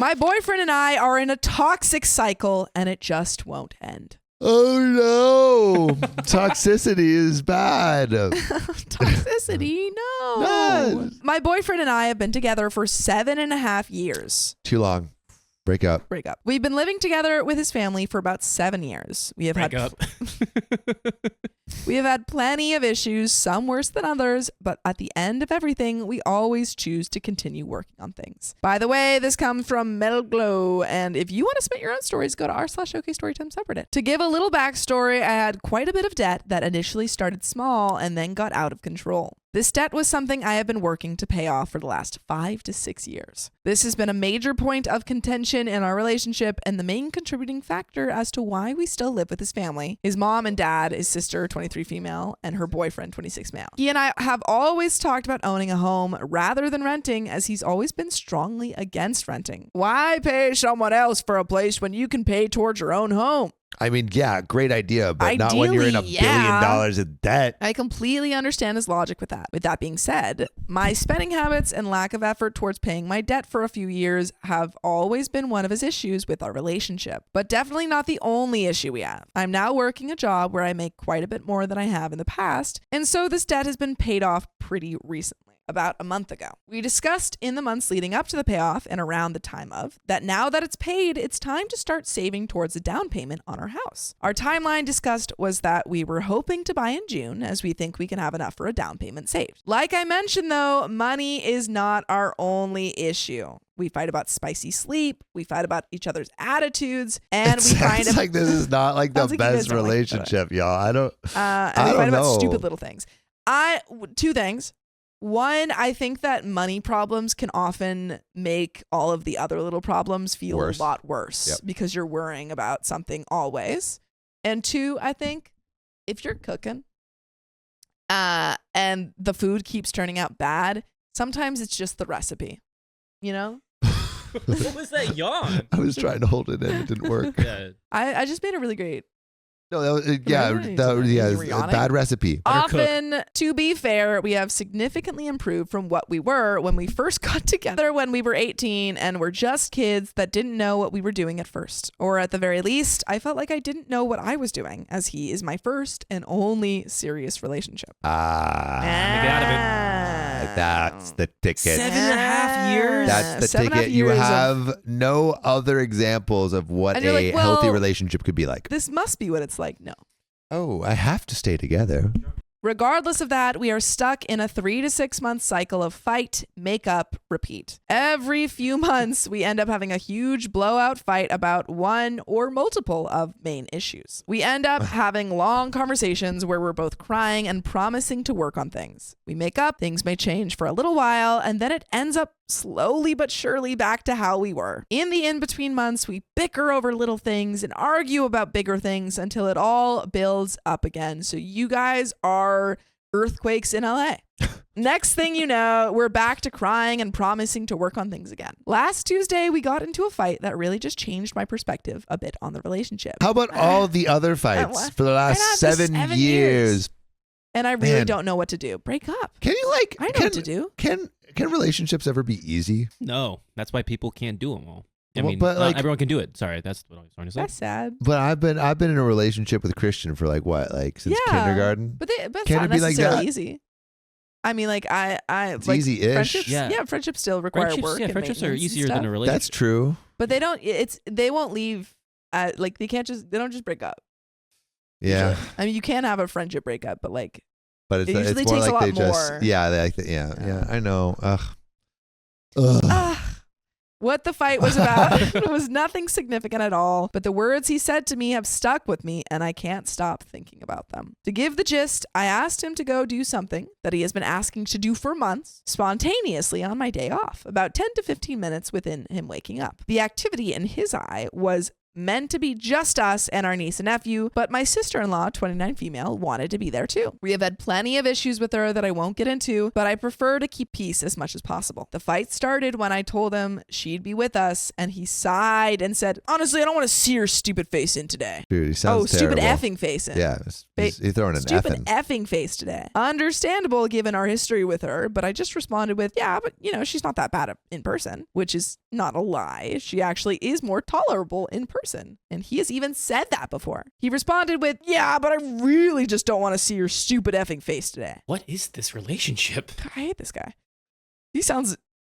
My boyfriend and I are in a toxic cycle and it just won't end. Oh no. Toxicity is bad. Toxicity? No. No. My boyfriend and I have been together for 7.5 years. Too long. Break up. We've been living together with his family for about 7 years. We have had plenty of issues, some worse than others, but at the end of everything, we always choose to continue working on things. By the way, this comes from Metal Glow, and if you want to submit your own stories, go to r/OKStorytime subreddit. To give a little backstory, I had quite a bit of debt that initially started small and then got out of control. This debt was something I have been working to pay off for the last 5 to 6 years. This has been a major point of contention in our relationship and the main contributing factor as to why we still live with his family, his mom and dad, his sister, 23 female, and her boyfriend, 26 male. He and I have always talked about owning a home rather than renting, as he's always been strongly against renting. Why pay someone else for a place when you can pay towards your own home? I mean, yeah, great idea, but Ideally, not when you're in $1 billion in debt. I completely understand his logic with that. With that being said, my spending habits and lack of effort towards paying my debt for a few years have always been one of his issues with our relationship, but definitely not the only issue we have. I'm now working a job where I make quite a bit more than I have in the past, and so this debt has been paid off pretty recently. About a month ago. We discussed in the months leading up to the payoff and around the time of that now that it's paid, it's time to start saving towards a down payment on our house. Our timeline discussed was that we were hoping to buy in June, as we think we can have enough for a down payment saved. Like I mentioned though, money is not our only issue. We fight about spicy sleep. We fight about each other's attitudes, and we find like this is not like the best relationship, y'all. I don't fight know. about stupid little things. Two things. One, I think that money problems can often make all of the other little problems feel a lot worse because you're worrying about something always. And two, I think if you're cooking and the food keeps turning out bad, sometimes it's just the recipe, you know? What was that yawn? I was trying to hold it in. It didn't work. Yeah. I just made a really great... No, that was a bad recipe. Often, to be fair, we have significantly improved from what we were when we first got together when we were 18 and were just kids that didn't know what we were doing at first. Or at the very least, I felt like I didn't know what I was doing, as he is my first and only serious relationship. Get out of it. That's the ticket. 7.5 years? That's the ticket. You have no other examples of what a healthy relationship could be like. This must be what it's like. No. Oh, I have to stay together. Regardless of that, we are stuck in a 3 to 6 month cycle of fight, make up, repeat. Every few months, we end up having a huge blowout fight about one or multiple of main issues. We end up having long conversations where we're both crying and promising to work on things. We make up, things may change for a little while, and then it ends up slowly but surely back to how we were. In the in-between months, we bicker over little things and argue about bigger things until it all builds up again. So you guys are earthquakes in LA. Next thing you know, we're back to crying and promising to work on things again. Last Tuesday, we got into a fight that really just changed my perspective a bit on the relationship. How about all the other fights for the last 7 years? And I really don't know what to do. Break up. Can you I know what to do. Can relationships ever be easy? No, that's why people can't do them all. I Well, mean, but, not like- everyone can do it. Sorry, that's what I was trying to say. That's sad. But I've been in a relationship with Christian for since kindergarten. But it's Can not it be like necessarily that? easy. I mean, like It's easy-ish. Friendships, Yeah. friendships still require work. And friendships are maintenance and easier than stuff. a relationship. That's true. But they won't leave. They don't just break up. Yeah. Usually. I mean, you can have a friendship breakup, but But It it's usually more takes a like lot they just more. yeah, I know. Ugh. What the fight was about was nothing significant at all, but the words he said to me have stuck with me and I can't stop thinking about them. To give the gist, I asked him to go do something that he has been asking to do for months, spontaneously on my day off, about 10 to 15 minutes within him waking up. The activity in his eye was meant to be just us and our niece and nephew, but my sister-in-law, 29 female, wanted to be there too. We have had plenty of issues with her that I won't get into, but I prefer to keep peace as much as possible. The fight started when I told him she'd be with us, and he sighed and said, honestly, I don't want to see your stupid face in today. Dude, he sounds stupid terrible. effing face in. Yeah, he's throwing an stupid effing. effing face today. Understandable given our history with her, but I just responded with, yeah, but she's not that bad in person, which is not a lie. She actually is more tolerable in person. And he has even said that before. He responded with, yeah, but I really just don't want to see your stupid effing face today. What is this relationship? I hate this guy. He sounds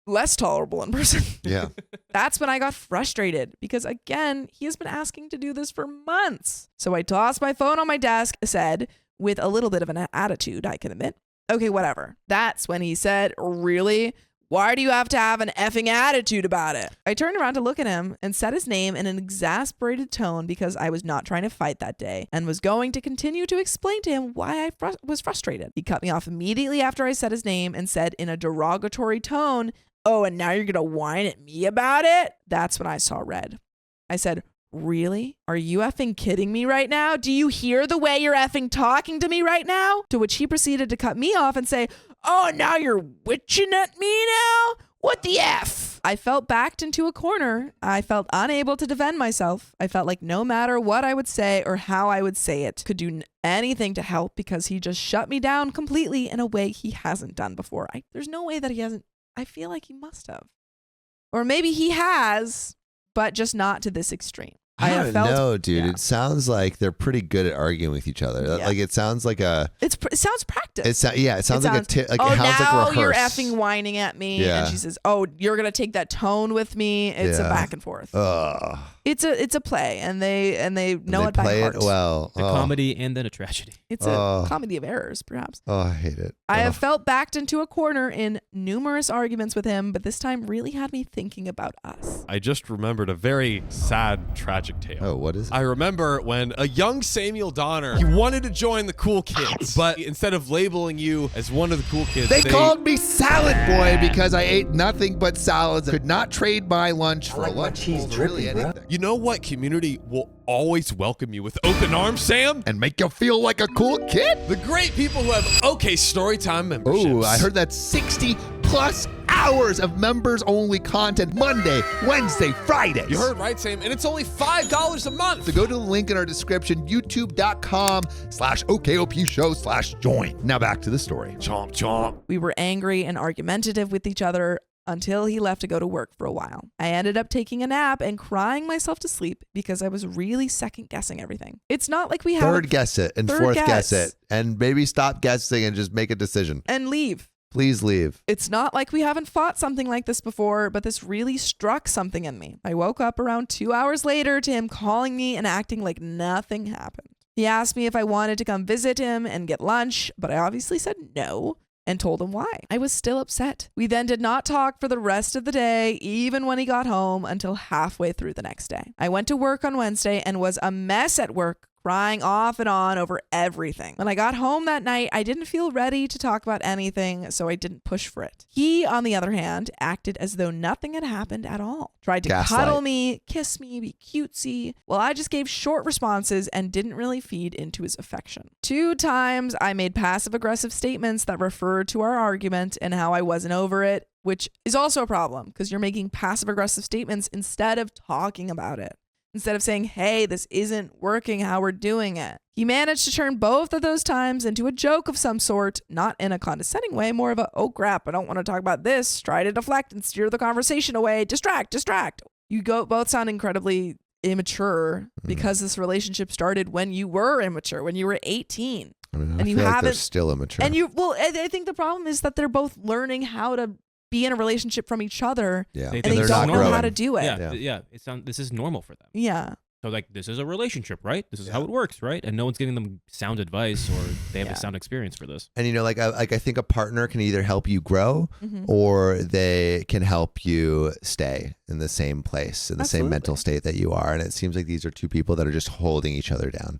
less tolerable in person. Yeah. That's when I got frustrated because, again, he has been asking to do this for months. So I tossed my phone on my desk, said, with a little bit of an attitude, I can admit, okay, whatever. That's when he said, really? Why do you have to have an effing attitude about it? I turned around to look at him and said his name in an exasperated tone because I was not trying to fight that day and was going to continue to explain to him why I was frustrated. He cut me off immediately after I said his name and said in a derogatory tone, oh, and now you're going to whine at me about it? That's when I saw red. I said, really? Are you effing kidding me right now? Do you hear the way you're effing talking to me right now? To which he proceeded to cut me off and say, oh, now you're witching at me now? What the F? I felt backed into a corner. I felt unable to defend myself. I felt like no matter what I would say or how I would say it could do anything to help because he just shut me down completely in a way he hasn't done before. There's no way that he hasn't. I feel like he must have. Or maybe he has, but just not to this extreme. I don't know, dude. Yeah. It sounds like they're pretty good at arguing with each other. Yeah. Like it sounds like a. It sounds practiced. It sounds like a. Oh, now like you're effing whining at me, and she says, "Oh, you're gonna take that tone with me." It's a back and forth. It's a play, and they know it by heart. It well. A comedy and then a tragedy. It's a comedy of errors, perhaps. Oh, I hate it. I have felt backed into a corner in numerous arguments with him, but this time really had me thinking about us. I just remembered a very sad, tragic tale. Oh, what is it? I remember when a young Samuel Donner, he wanted to join the cool kids, but instead of labeling you as one of the cool kids, they called me Salad Boy because I ate nothing but salads. I could not trade my lunch for a lunch. Cheese really anything. You know what community will always welcome you with open arms, Sam? And make you feel like a cool kid? The great people who have OK Storytime memberships. Ooh, I heard that's 60 plus hours of members-only content Monday, Wednesday, Fridays. You heard right, Sam, and it's only $5 a month. So go to the link in our description, youtube.com/OKOP show/join. Now back to the story. Chomp, chomp. We were angry and argumentative with each other until he left to go to work for a while. I ended up taking a nap and crying myself to sleep because I was really second guessing everything. It's not like we have third guess it and fourth guess it and maybe stop guessing and just make a decision. And leave. Please leave. It's not like we haven't fought something like this before, but this really struck something in me. I woke up around 2 hours later to him calling me and acting like nothing happened. He asked me if I wanted to come visit him and get lunch, but I obviously said no and told him why. I was still upset. We then did not talk for the rest of the day, even when he got home, until halfway through the next day. I went to work on Wednesday and was a mess at work, crying off and on over everything. When I got home that night, I didn't feel ready to talk about anything, so I didn't push for it. He, on the other hand, acted as though nothing had happened at all. Tried to cuddle me, kiss me, be cutesy. Well, I just gave short responses and didn't really feed into his affection. 2 times, I made passive-aggressive statements that referred to our argument and how I wasn't over it, which is also a problem because you're making passive-aggressive statements instead of talking about it. Instead of saying, hey, this isn't working how we're doing it. He managed to turn both of those times into a joke of some sort, not in a condescending way, more of a, oh crap, I don't want to talk about this. Try to deflect and steer the conversation away. Distract. You both sound incredibly immature because this relationship started when you were immature, when you were 18. I mean, I feel like they're still immature. And I think the problem is that they're both learning how to be in a relationship from each other, and they don't know how to do it. Yeah. This is normal for them. Yeah. So like, this is a relationship, right? This is how it works, right? And no one's giving them sound advice or they have a sound experience for this. And I think a partner can either help you grow or they can help you stay in the same place, in the same mental state that you are. And it seems like these are 2 people that are just holding each other down.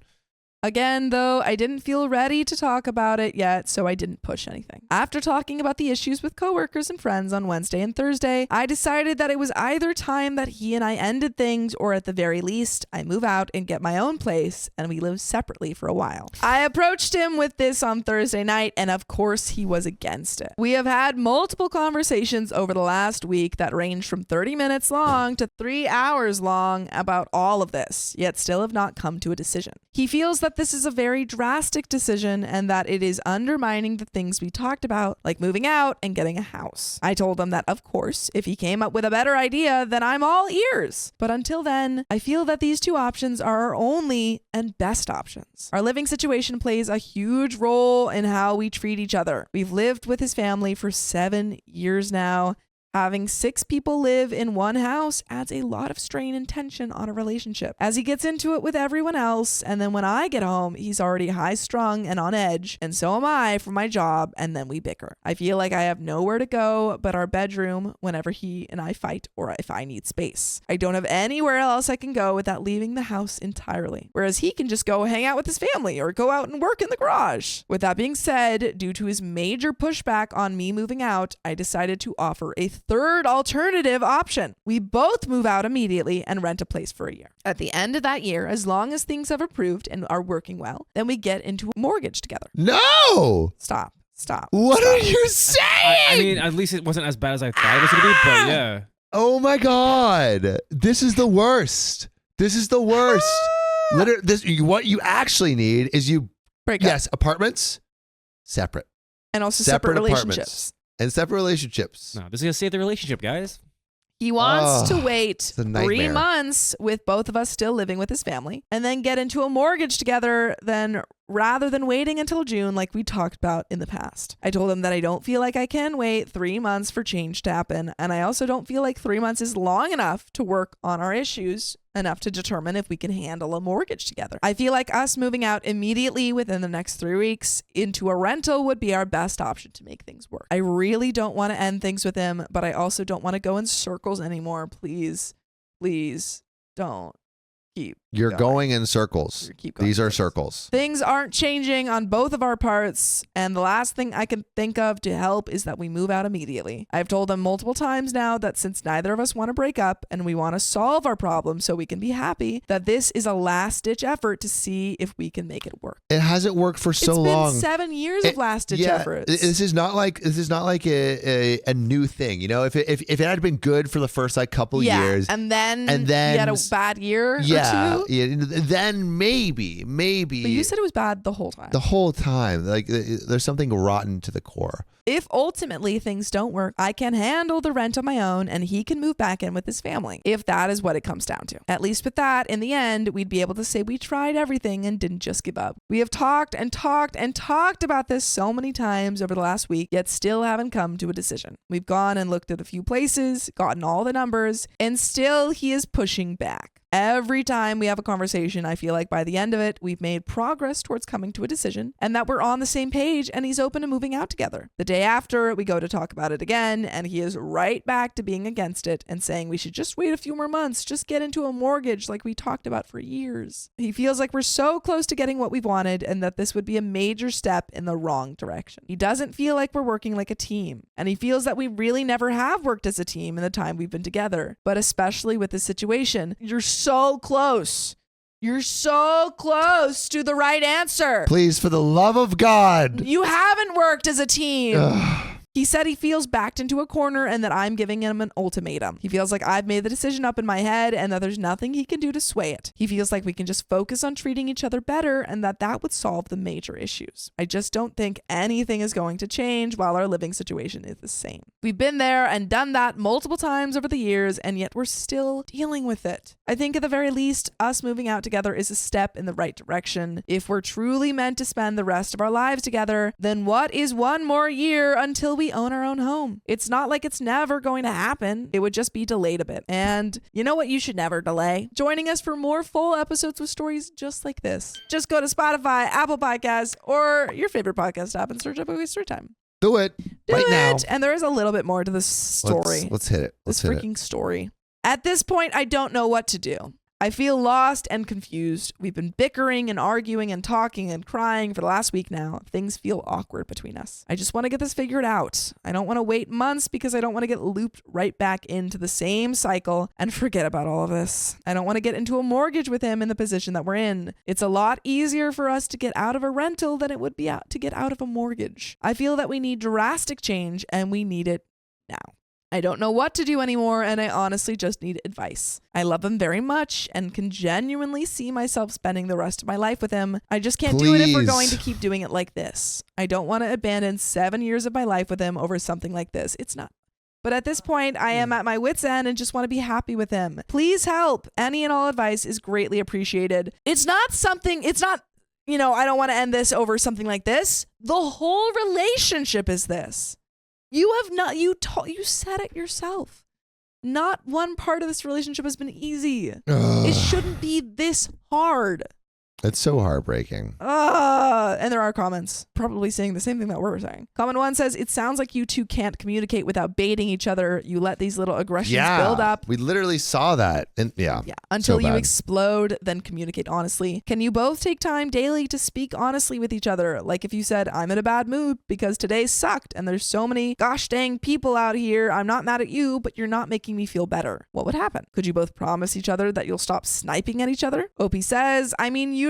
Again, though, I didn't feel ready to talk about it yet, so I didn't push anything. After talking about the issues with coworkers and friends on Wednesday and Thursday, I decided that it was either time that he and I ended things, or at the very least, I move out and get my own place and we live separately for a while. I approached him with this on Thursday night, and of course he was against it. We have had multiple conversations over the last week that range from 30 minutes long to 3 hours long about all of this, yet still have not come to a decision. He feels that this is a very drastic decision and that it is undermining the things we talked about, like moving out and getting a house. I told him that, of course, if he came up with a better idea, then I'm all ears. But until then, I feel that these two options are our only and best options. Our living situation plays a huge role in how we treat each other. We've lived with his family for 7 years now. Having 6 people live in one house adds a lot of strain and tension on a relationship, as he gets into it with everyone else, and then when I get home, he's already high-strung and on edge, and so am I from my job, and then we bicker. I feel like I have nowhere to go but our bedroom whenever he and I fight or if I need space. I don't have anywhere else I can go without leaving the house entirely, whereas he can just go hang out with his family or go out and work in the garage. With that being said, due to his major pushback on me moving out, I decided to offer a third alternative option. We both move out immediately and rent a place for a year. At the end of that year, as long as things have improved and are working well, then we get into a mortgage together. No! Stop. What are you saying? I mean, at least it wasn't as bad as I thought it was going to be, but yeah. Oh my God. This is the worst. Literally, what you actually need is break up. Apartments, separate. And also separate relationships. And separate relationships. No, this is going to save the relationship, guys. He wants to wait 3 nightmare. months with both of us still living with his family and then get into a mortgage together rather than waiting until June like we talked about in the past. I told him that I don't feel like I can wait 3 months for change to happen, and I also don't feel like 3 months is long enough to work on our issues enough to determine if we can handle a mortgage together. I feel like us moving out immediately within the next 3 weeks into a rental would be our best option to make things work. I really don't want to end things with him, but I also don't want to go in circles anymore. Please don't. You're going in circles. These are circles. Things aren't changing on both of our parts, and the last thing I can think of to help is that we move out immediately. I've told him multiple times now that since neither of us want to break up and we want to solve our problem so we can be happy, that this is a last-ditch effort to see if we can make it work. It hasn't worked for so long. It's been 7 years of last-ditch efforts. This is not like a new thing. You know, if it had been good for the first couple years, and then you had a bad year. Then maybe. But you said it was bad the whole time. The whole time. Like there's something rotten to the core. If ultimately things don't work, I can handle the rent on my own and he can move back in with his family, if that is what it comes down to. At least with that, in the end, we'd be able to say we tried everything and didn't just give up. We have talked about this so many times over the last week, yet still haven't come to a decision. We've gone and looked at a few places, gotten all the numbers, and still he is pushing back. Every time we have a conversation, I feel like by the end of it, we've made progress towards coming to a decision and that we're on the same page and he's open to moving out together. The day after, we go to talk about it again and he is right back to being against it and saying we should just wait a few more months, just get into a mortgage like we talked about for years. He feels like we're so close to getting what we've wanted and that this would be a major step in the wrong direction. He doesn't feel like we're working like a team, and he feels that we really never have worked as a team in the time we've been together, but especially with this situation, you're so close. You're so close to the right answer. Please, for the love of God. You haven't worked as a team. Ugh. He said he feels backed into a corner and that I'm giving him an ultimatum. He feels like I've made the decision up in my head and that there's nothing he can do to sway it. He feels like we can just focus on treating each other better and that would solve the major issues. I just don't think anything is going to change while our living situation is the same. We've been there and done that multiple times over the years, and yet we're still dealing with it. I think at the very least, us moving out together is a step in the right direction. If we're truly meant to spend the rest of our lives together, then what is one more year until we own our own home? It's not like it's never going to happen. It would just be delayed a bit. And you know what you should never delay? Joining us for more full episodes with stories just like this. Just go to Spotify, Apple Podcasts, or your favorite podcast app and search up Storytime. Do it right now. And there is a little bit more to this story. Let's hit it. This freaking story. At this point, I don't know what to do. I feel lost and confused. We've been bickering and arguing and talking and crying for the last week now. Things feel awkward between us. I just want to get this figured out. I don't want to wait months because I don't want to get looped right back into the same cycle and forget about all of this. I don't want to get into a mortgage with him in the position that we're in. It's a lot easier for us to get out of a rental than it would be to get out of a mortgage. I feel that we need drastic change and we need it now. I don't know what to do anymore, and I honestly just need advice. I love him very much and can genuinely see myself spending the rest of my life with him. I just can't do it if we're going to keep doing it like this. I don't want to abandon 7 years of my life with him over something like this. It's not. But at this point, I am at my wit's end and just want to be happy with him. Please help. Any and all advice is greatly appreciated. I don't want to end this over something like this. The whole relationship is this. You said it yourself. Not one part of this relationship has been easy. It shouldn't be this hard. It's so heartbreaking. And there are comments probably saying the same thing that we're saying. Comment 1 says, it sounds like you two can't communicate without baiting each other. You let these little aggressions build up. We literally saw that. Until you explode, then communicate honestly. Can you both take time daily to speak honestly with each other? Like if you said, I'm in a bad mood because today sucked and there's so many gosh dang people out here. I'm not mad at you, but you're not making me feel better. What would happen? Could you both promise each other that you'll stop sniping at each other? OP says,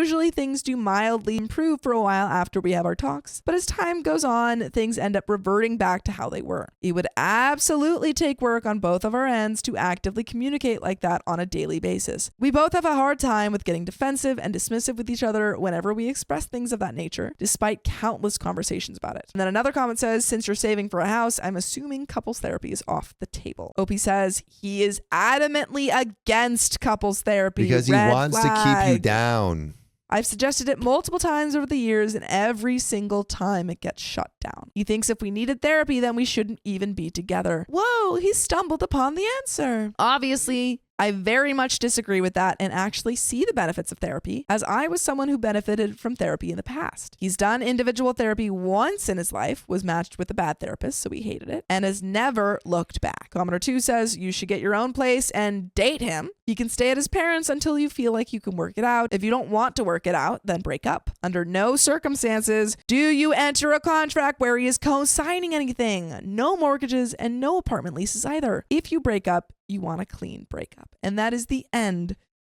usually things do mildly improve for a while after we have our talks, but as time goes on, things end up reverting back to how they were. It would absolutely take work on both of our ends to actively communicate like that on a daily basis. We both have a hard time with getting defensive and dismissive with each other whenever we express things of that nature, despite countless conversations about it. And then another comment says, since you're saving for a house, I'm assuming couples therapy is off the table. OP says he is adamantly against couples therapy because he wants to keep you down. I've suggested it multiple times over the years, and every single time it gets shut down. He thinks if we needed therapy, then we shouldn't even be together. Whoa, he stumbled upon the answer. Obviously, I very much disagree with that and actually see the benefits of therapy, as I was someone who benefited from therapy in the past. He's done individual therapy once in his life, was matched with a bad therapist, so he hated it, and has never looked back. Commenter 2 says, you should get your own place and date him. He can stay at his parents until you feel like you can work it out. If you don't want to work it out, then break up. Under no circumstances do you enter a contract where he is co-signing anything. No mortgages and no apartment leases either. If you break up, you want a clean breakup. And that is the end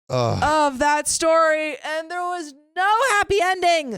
of that story. And there was no happy ending.